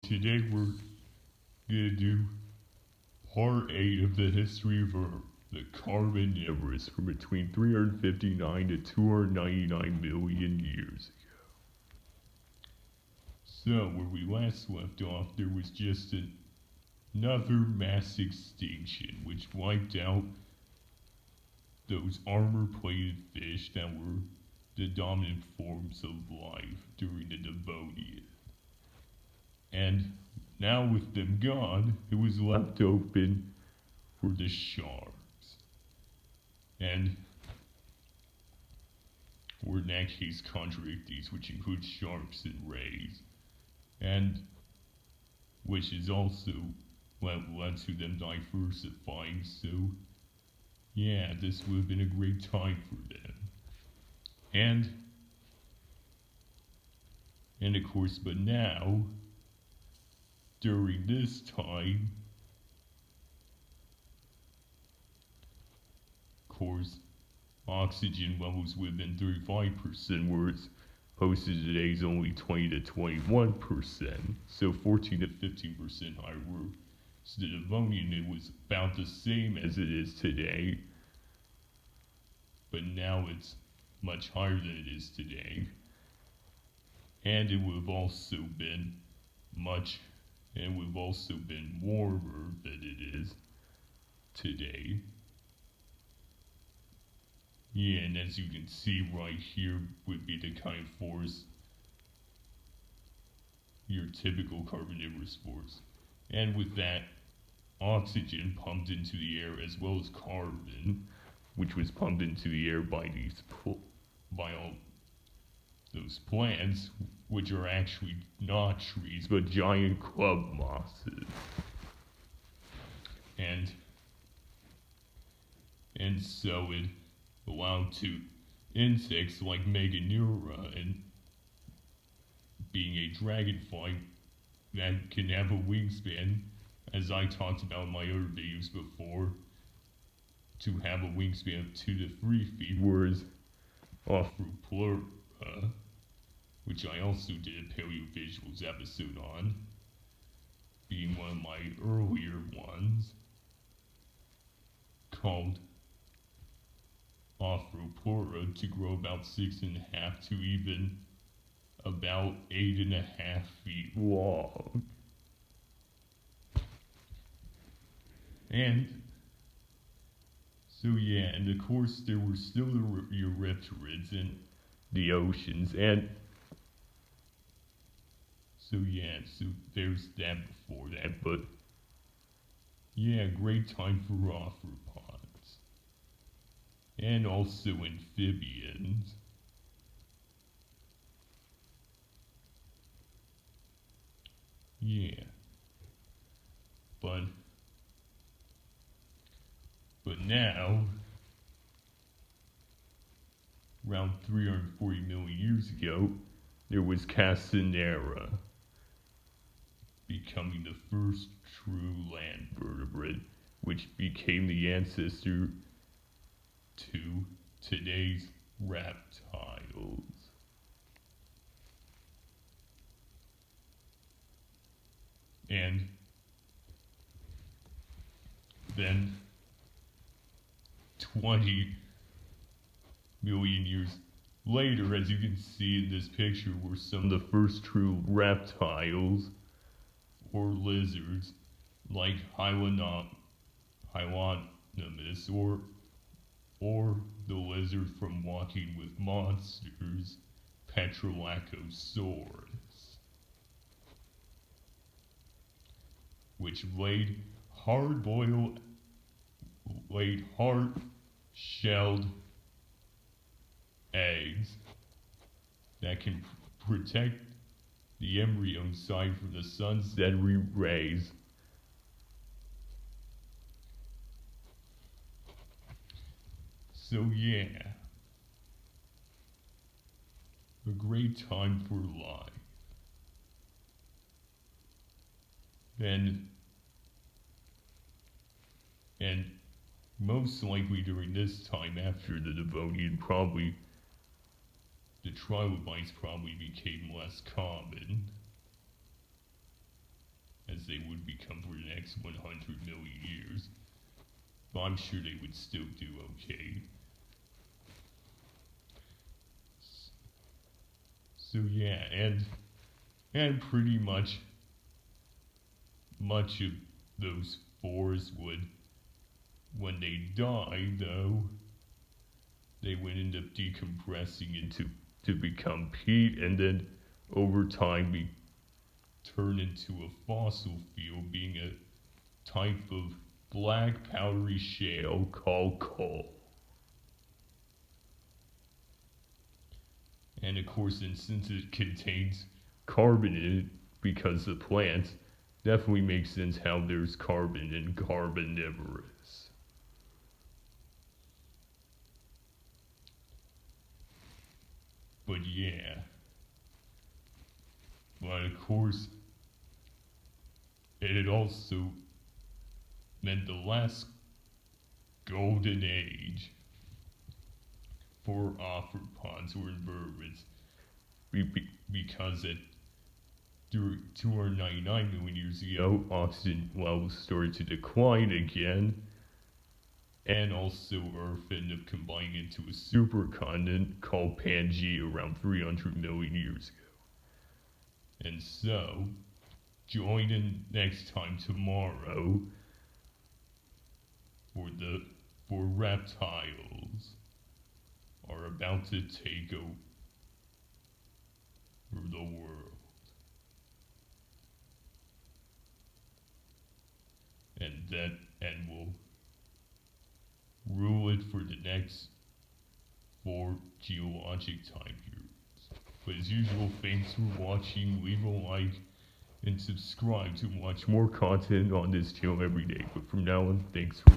today we're gonna do part 8 of the history of Earth, the carboniferous, from between 359 to 299 million years ago. So, where we last left off, there was just another mass extinction which wiped out those armor-plated fish that were the dominant forms of life during the Devonian. And now with them gone, it was left open for the sharks. And, or in that case, contradictees, which include sharks and rays. And which is also led to them diversifying, so yeah, this would have been a great time for them. And of course, but now, during this time, of course, oxygen levels would have been 35%, whereas posted today is only 20 to 21%, so 14 to 15% higher. Whereas the Devonian, it was about the same as it is today, but now it's much higher than it is today. And it would have also been warmer than it is today. Yeah, and as you can see right here would be the kind of forest, your typical carboniferous forest. And with that, oxygen pumped into the air as well as carbon, which was pumped into the air by all those plants, which are actually not trees, but giant club mosses. And so it allowed to insects like Meganeura, and being a dragonfly that can have a wingspan, as I talked about in my other videos before, to have a wingspan of 2 to 3 feet, whereas Arthroplura, which I also did a paleovisuals episode on, being one of my earlier ones, called Arthroplura, to grow about 6.5 to even about 8.5 feet long. And so yeah, and of course there were still the Eurypterids in the oceans, and so yeah, so there's that before that, but yeah, great time for arthropods. And also amphibians. Yeah. But now, around 340 million years ago, there was Castanera, becoming the first true land vertebrate, which became the ancestor to today's reptiles. And then 20 million years later, as you can see in this picture, were some of the first true reptiles or lizards like Hylonomus, or the lizard from Walking with Monsters, Petrolacosaurus, which laid hard-shelled eggs that can protect the embryo side from the sun's UV rays. So yeah, a great time for life. And most likely during this time after the Devonian, probably the trilobites probably became less common. they would become for the next 100 million years. But I'm sure they would still do okay. So yeah, and pretty much of those spores would, when they die though, they would end up decompressing to become peat, and then over time be turn into a fossil fuel, being a type of black powdery shale called coal. And of course, and since it contains carbon in it, because the plants, definitely makes sense how there's carbon in carboniferous. But yeah. But of course, it had also meant the last golden age for arthropods or invertebrates, because at 299 million years ago, oxygen levels started to decline again, and also Earth ended up combining into a supercontinent called Pangaea around 300 million years ago. And so, join in next time tomorrow for reptiles are about to take over the world. And will rule it for the next 4 geologic time periods. But as usual, thanks for watching. Leave a like and subscribe to watch more content on this channel every day. But from now on, thanks for